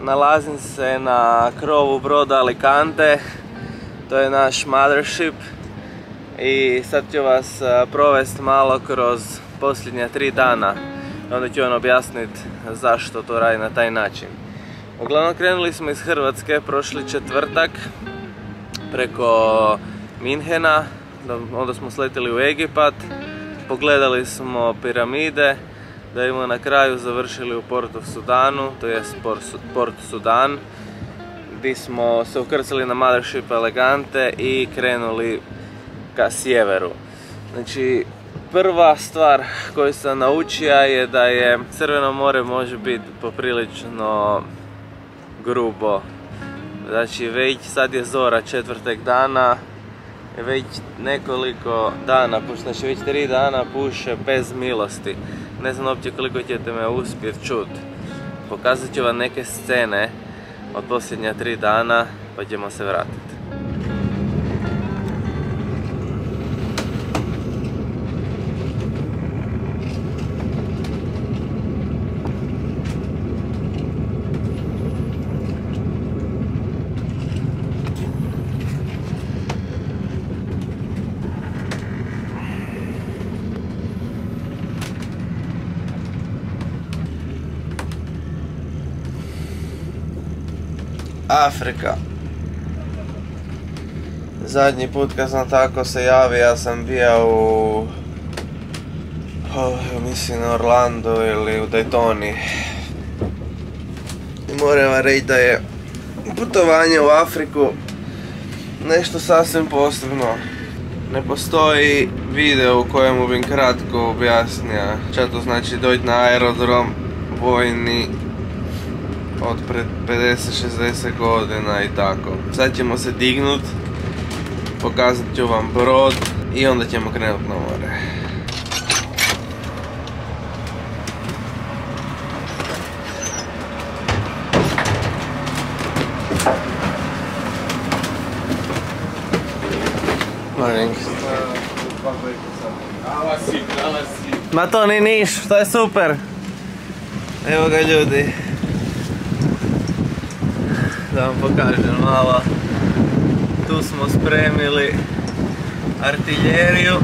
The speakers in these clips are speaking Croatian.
Nalazim se na krovu broda Alicante, to je naš mothership i sad ću vas provesti malo kroz posljednja 3 dana. Onda ću vam objasniti zašto to radi na taj način. Uglavnom krenuli smo iz Hrvatske prošli četvrtak preko Minhena, onda smo sletili u Egipat, pogledali smo piramide, da smo na kraju završili u Port of Sudanu, to je Port Sudan, gdje smo se ukrcali na mothership Alicante i krenuli ka sjeveru. Znači, prva stvar koju sam naučio je da je Crveno more može biti poprilično grubo. Znači, već sad je zora 4. dana, već nekoliko dana, znači već 3 dana puše bez milosti. Ne znam uopće koliko ćete me uspjeti čuti. Pokazat ću vam neke scene od posljednja 3 dana, pa ćemo se vratiti. Afrika. Zadnji put kad sam tako se javio, ja sam bio u mislim na Orlandu ili u Daytoni. I moram vam reći da je putovanje u Afriku nešto sasvim posebno. Ne postoji video u kojemu bih kratko objasnio šta to znači doći na aerodrom vojni od pred 50-60 godina i tako. Sad ćemo se dignut, pokazat ću vam brod i onda ćemo krenuti na more. Morning. Ma to ni niš, to je super. Evo ga ljudi. Da vam pokažem malo. Tu smo spremili artiljeriju.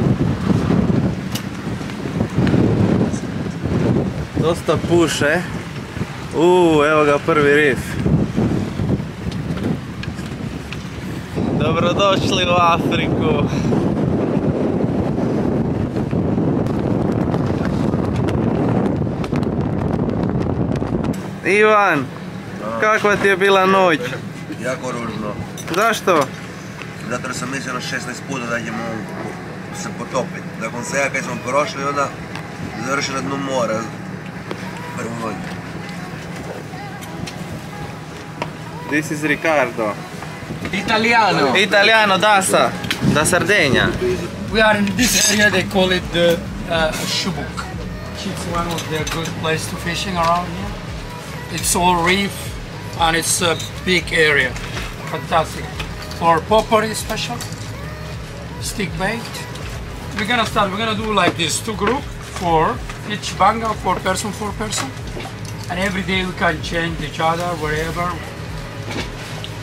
Dosta puše. Evo ga prvi rif. Dobrodošli u Afriku. Ivan, kakva ti je bila noć? Jako ružno. Zašto? Zato jer sam mislio na 16 puta da ćemo se potopiti. Nakon svega kad smo prošli, onda završili na dnu mora. Prvu noć. This is Riccardo. Italiano. Italiano, da Sardegna. We are in this area, they call it the Chubuk. It's one of the good places to fishing around here. It's all reef and it's a big area. Fantastic. For popper special, stick bait. We're gonna do like this, 2 group, 4, each banga, 4 person. And every day we can change each other, wherever.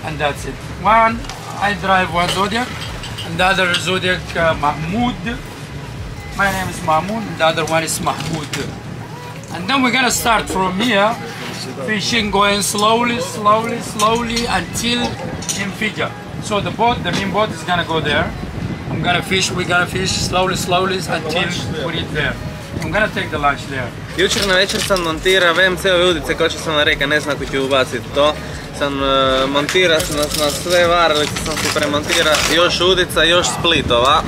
And that's it. One, I drive one Zodiac, and the other Zodiac Mahmoud. My name is Mahmoud, and the other one is Mahmoud. And then we're gonna start from here, fishing, going slowly until in Fija. So the main boat is gonna go there. We're gonna fish slowly until we reach there. I'm gonna take the lunch there. Jučer na večer sam montirao VMC-ove udice, kao što sam vam rekao, ne znam ako ću ubaciti to. Montirao sam na sve varalice, sam si premontirao još udica, još splitova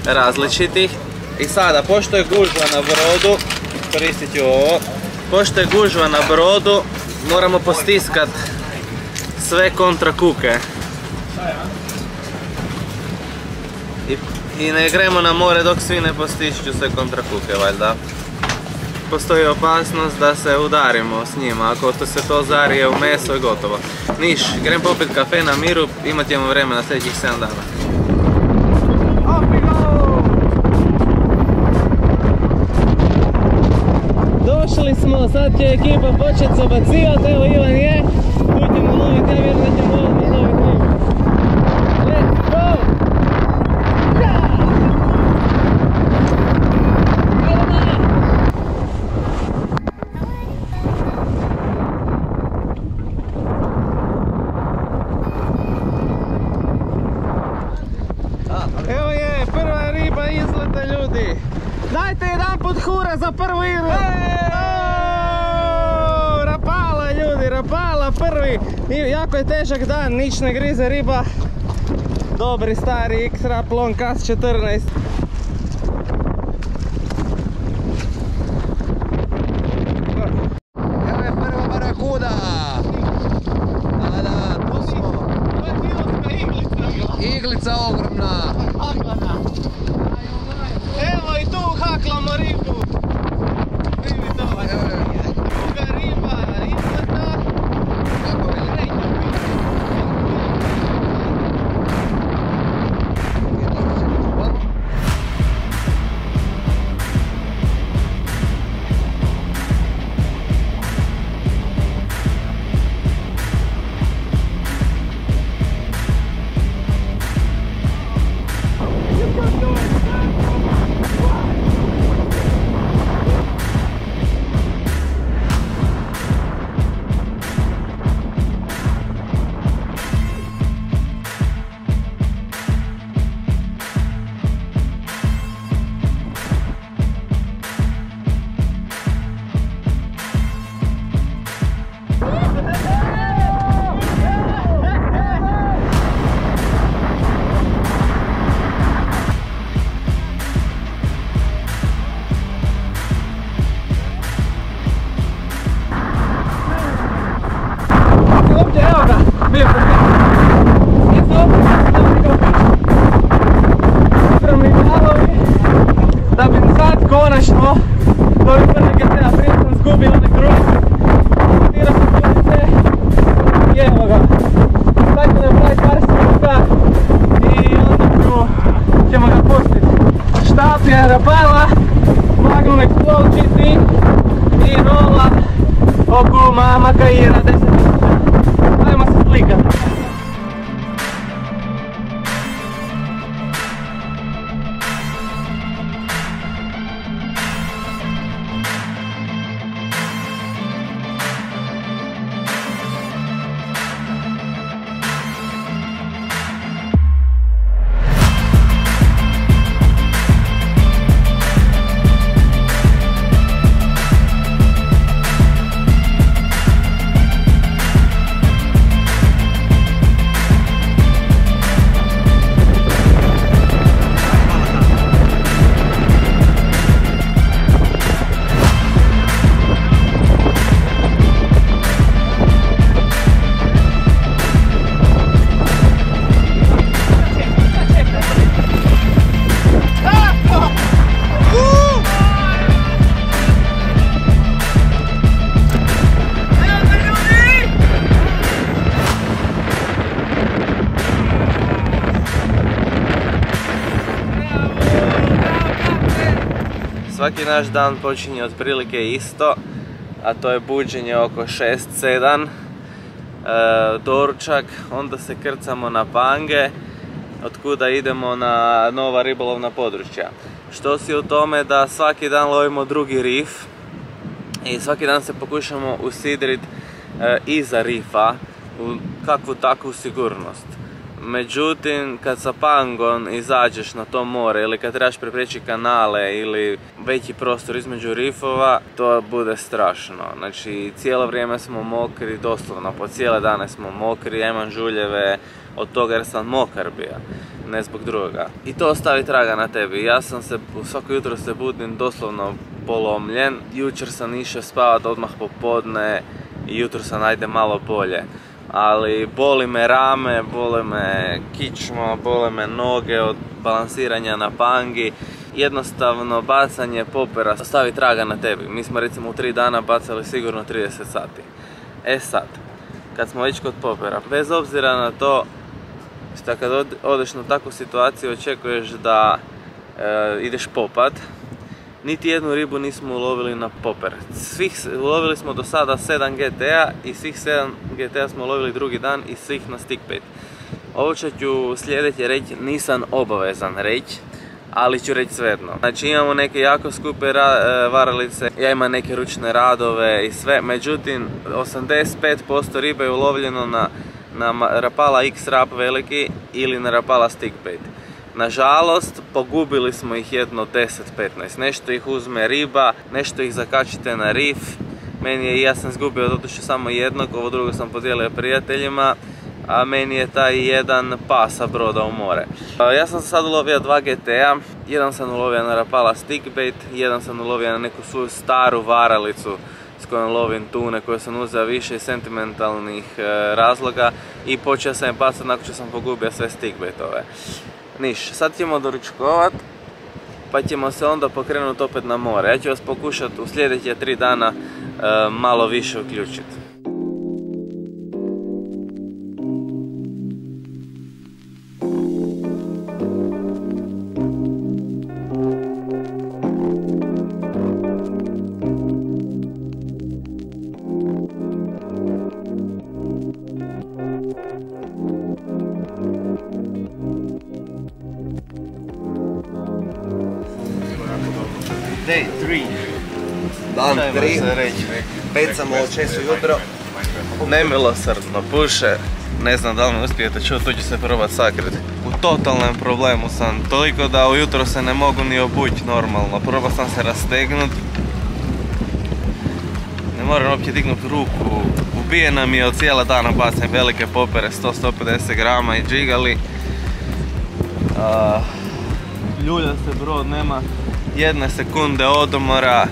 različitih. I sada, pošto je gužva na brodu, koristit ću ovo, pošto je gužva na brodu, moramo postiskat sve kontra kuke. I ne gremo na more dok svi ne postišću sve kontra kuke, valjda. Postoji opasnost da se udarimo s njima, ako se to zarije u meso i gotovo. Niš, grem popit kafe na miru, imat ćemo vremena sljedećih 7 dana. Došli smo, sad će ekipa početi se obacivati, evo Ivan je. loviti, ja vjerujem da će loviti ribu. Let's go! Evo je, prva riba izleta, ljudi. Dajte jedan put hura za prvu iru. Rapala, ljudi, rapala prvi. Jako je težak dan, nič ne grize riba. Dobri stari X-Rap Long Cast 14. Evo je prva barakuda. Da, tu smo. To je filmska iglica. Iglica ogromna. Evo i tu haklamo ribu. Vidi to. Druga riba izleta. Da bi sad konačno koji prvi GTA prije sam zgubio onaj krug, tira se kudice i evo ga. Sad ću napraviti par smuka i onda ćemo ga pustiti. Štapija, rapala, Magnum Explode GT i rola oko mama Kaira 10.000. Ajmo se slikati. Svaki naš dan počinje otprilike isto, a to je buđenje oko 6-7, doručak, onda se krcamo na pange, otkuda idemo na nova ribolovna područja. Što si u tome da svaki dan lovimo drugi rif i svaki dan se pokušamo usidriti iza rifa u kakvu takvu sigurnost. Međutim, kad sa pangom izađeš na to more ili kad trebaš preprijeći kanale ili veći prostor između rifova, to bude strašno. Znači, cijelo vrijeme smo mokri, doslovno po cijele dane smo mokri, ja imam žuljeve od toga jer sam mokar bio, ne zbog drugoga. I to ostavi traga na tebi. Ja sam se, svako jutro se budim doslovno polomljen. Jučer sam išao spavat odmah popodne i jutro sam ajde malo bolje. Ali boli me rame, boli me kičmo, boli me noge od balansiranja na pangi. Jednostavno bacanje popera stavi traga na tebi. Mi smo recimo u 3 dana bacali sigurno 30 sati. E sad, kad smo već kod popera, bez obzira na to što kad odeš na takvu situaciju očekuješ da ideš popat niti jednu ribu nismo ulovili na popper. Ulovili smo do sada 7 GT-a i svih 7 GT-a smo ulovili drugi dan i svih na stickbait. Ovo što ću sljedeće reći nisam obavezan reći, ali ću reći svejedno. Znači imamo neke jako skupe varalice, ja imam neke ručne radove i sve, međutim 85% ribe je ulovljeno na Rapala X-Rap veliki ili na Rapala stickbait. Nažalost, pogubili smo ih jedno 10-15. Nešto ih uzme riba, nešto ih zakačite na rif. Ja sam izgubio doduše samo jednog, ovo drugo sam podijelio prijateljima, a meni je taj jedan pas sa broda u more. Ja sam sad ulovio 2 GT-a, jedan sam ulovio na Rapala stickbait, jedan sam ulovio na neku svoju staru varalicu s kojom lovim tune, koju sam uzeo više iz sentimentalnih razloga i počeo sam je pasati nakon što sam pogubio sve stickbaitove. Niš, sad ćemo doručkovat, pa ćemo se onda pokrenuti opet na more. Ja ću vas pokušati u sljedeće 3 dana malo više uključiti. Day 3. Dan 3. Pecamo od 6 ujutro. Nemilosrdno puše. Ne znam da li me uspijete čuti, tu ću se probati sakriti. U totalnom problemu sam, toliko da ujutro se ne mogu ni obući normalno. Probao sam se rastegnut. Ne moram uopće dignuti ruku. Ubijena mi je od cijela dana, bacim velike popere, 100-150 grama i džigali. Ljulja se brod, nema jedne sekunde odmora.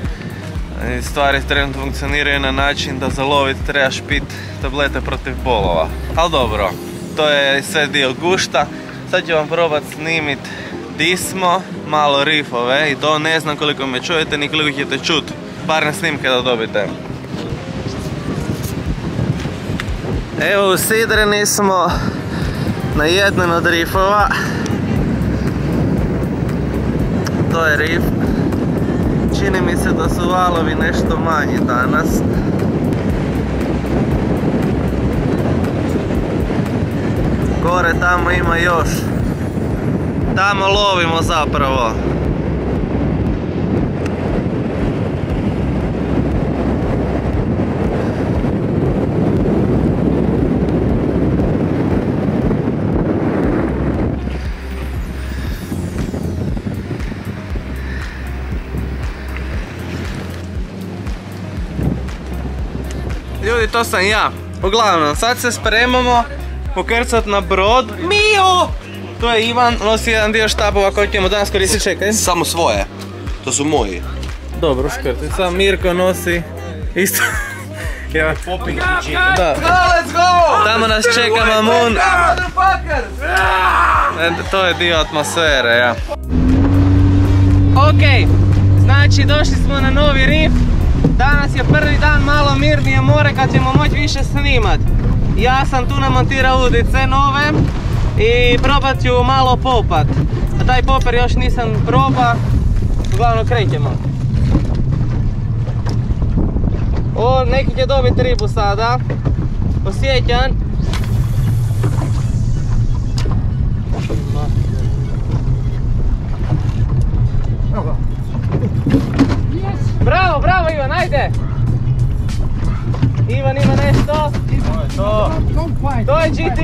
Stvari trenutno funkcioniraju na način da za lovit trebaš pit tablete protiv bolova. Ali dobro, to je sve dio gušta. Sad ću vam probat snimit di smo, malo rifove i to ne znam koliko me čujete ni koliko ćete čut. Barem snimke da dobite. Evo usidreni smo na jednom od rifova. To je rif. Čini mi se da su valovi nešto manji danas. Gore tamo ima još. Tamo lovimo zapravo. Ljudi, to sam ja. Uglavnom, sad se spremamo pokrcat na brod. Mio! To je Ivan, nosi jedan dio štabova koji ćemo danas koristiti, čekaj. Samo svoje. To su moji. Dobro, škrtica. Mirko nosi isto. Ja. Da. Let's go! Tamo nas čeka Mamun. To je dio atmosfere, ja. Ok, znači došli smo na novi rif. Danas je prvi dan malo mirnije more kad ćemo moći više snimat. Ja sam tu namontirao udice nove i probat ću malo popat. A taj popper još nisam proba, uglavnom krećemo. Neki će dobiti ribu sada, osjećan. Bravo, bravo Ivan, ajde! Ivan ima nešto. To je GT.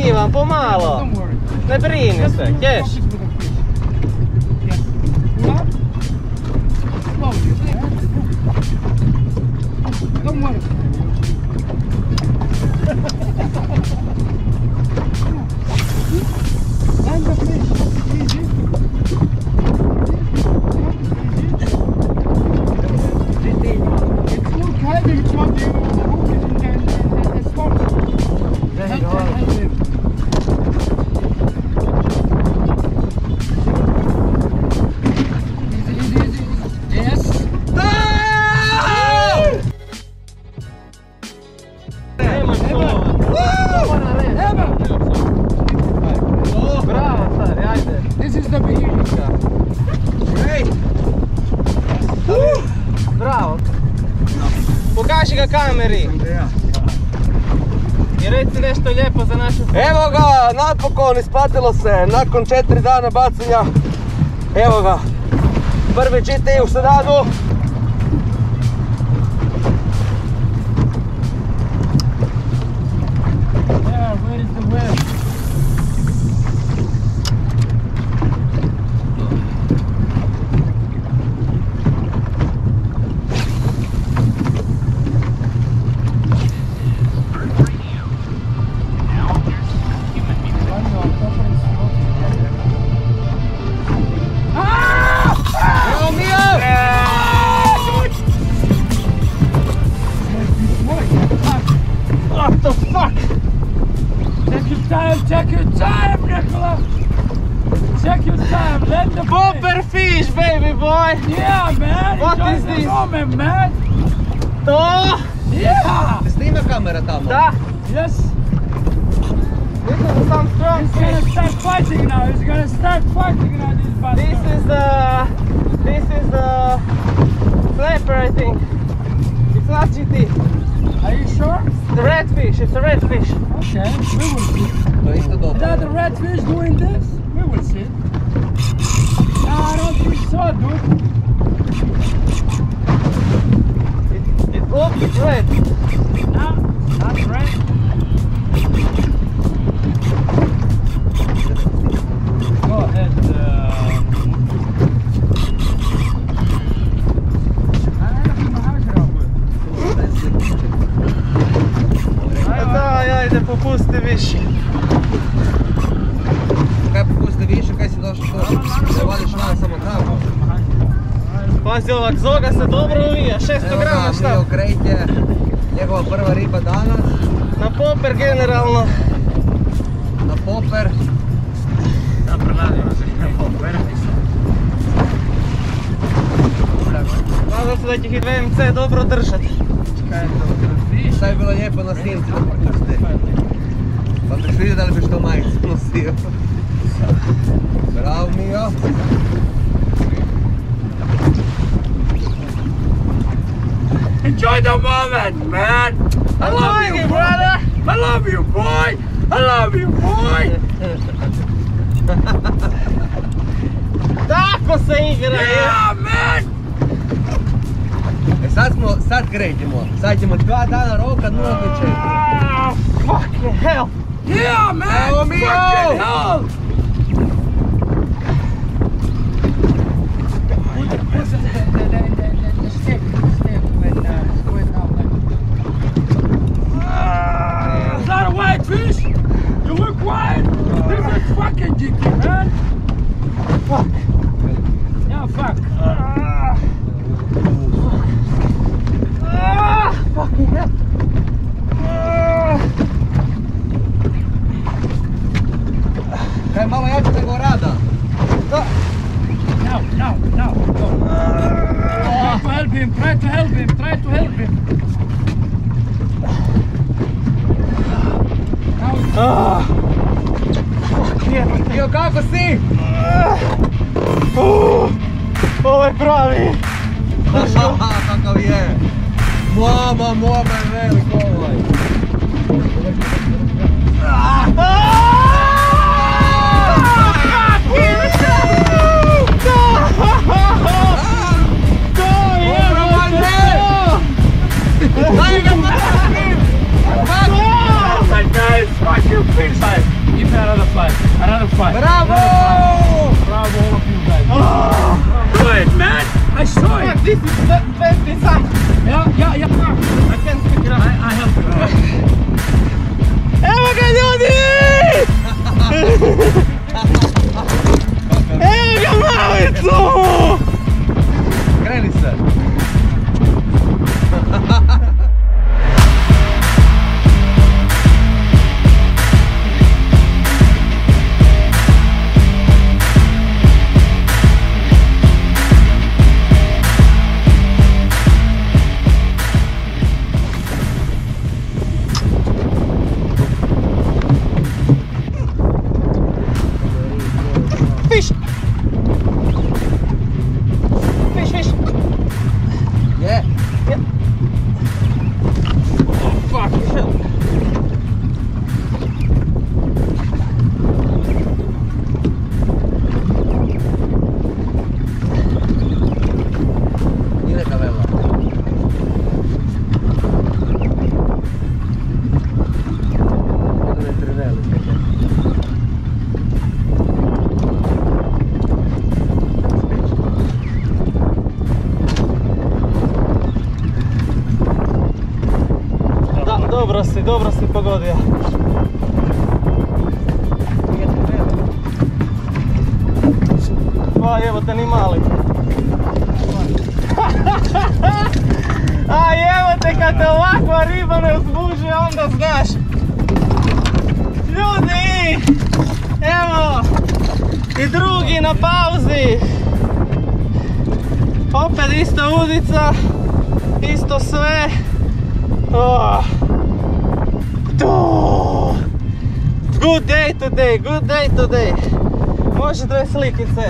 Ivan, pomalo. Ne brini se, ćeš. which one do you hook it and stop? There you go. Yes. Bravo, stari, ajde. This is the beginning. Great! Bravo. Pokaži ga kameri. I reci nešto lijepo za našu... Evo ga, napokon isplatilo se, nakon 4 dana bacanja. Evo ga, prvi GT u sedanu. Yeah, where is the well? What the fuck? Take your time, Nicola! Take your time, let the Bumper fish, baby boy! Yeah, man! What Enjoy is the this? moment, man! To! Yeah! Snima kamera tamo. Da! Yes! This is some strong He's gonna fish. start fighting now, he's gonna start fighting now, this bastard! This is the snapper, I think. It's not GT. Are you sure? The redfish, it's a redfish. Okay, we will see. To je isto Is dobro. that the redfish doing this? We will see. No, I don't think so, dude. It looks red. No, not red. Go ahead. Daj, ajde, popusti više. Kaj popusti više, kaj si došao to? Ne vadiš van samo tamo. Pazi, ovak zoga se dobro uvija, 600 grama, šta? Mio Great je njegova prva riba danas. Na popper generalno. Na popper. Nadam se da će ih i VMC dobro držat. Šta je bilo lijepo na snimci da popusti. Pa biš vidio da li biš to majicu nosio. Bravo Mio. Enjoy the moment, man! I love you, brother! I love you, boy! I love you, boy! Tako se igra, je! Yeah, man! Sad krećemo. Sad ćemo 2 dana roka 0 do 4. Ah, fucking hell! Yeah, man! Evo Mio! Fucking hell! Is that a whitefish? You look white? This is fucking GT, man! Fuck! Yeah, fuck. Fucking hell! Kaj malo jače nego rada. No. Try to help him, try to help him. Mio, kako si? Ovo je pravi! Kakav je. Moma je velik ovaj. Give me another fight. Bravo! Bravo, all of you guys. Do it, man! I saw it. This is the best design! Yeah. I can't pick it up. I help you. Evo ga ljudi! Evo ga malicu! Kreni se. dobro si pogodio. Pa evo te ni mali. A evo te kad te ovakva riba ne uzbuži, onda znaš. Ljudi! Evo! I drugi na pauzi! Opet ista udica, isto sve. Good day today. Može dve slikice.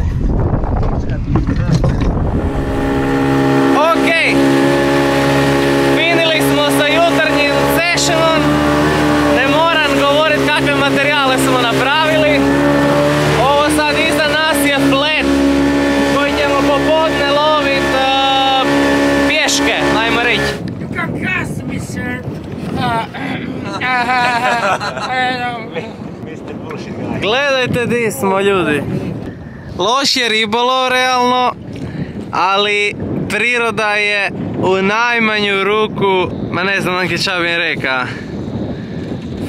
Ok, finili smo sa jutarnjim sessionom. Ne moram govorit kakve materijale smo napravili. Ovo sad iza nas je flet koji ćemo popodne lovit pješke, ajmo reći. You can cast me, sir. Gledajte di smo, ljudi. Loš je ribolov realno, ali priroda je u najmanju ruku, ma ne znam nanke ča bi rekao,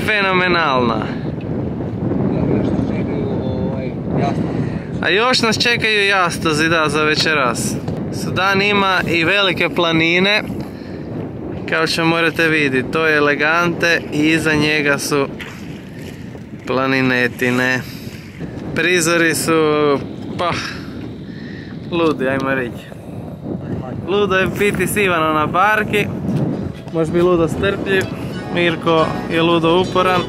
fenomenalna. A još nas čekaju jastozi, da, za večeras. Sudan ima i velike planine, kao što morate vidjeti. To je Elegante i iza njega su planinetine. Prizori su, pa, ludi, ajmo reći. Ludo je biti s Ivanom na barki, može bi ludo strpljiv, Mirko je ludo uporan.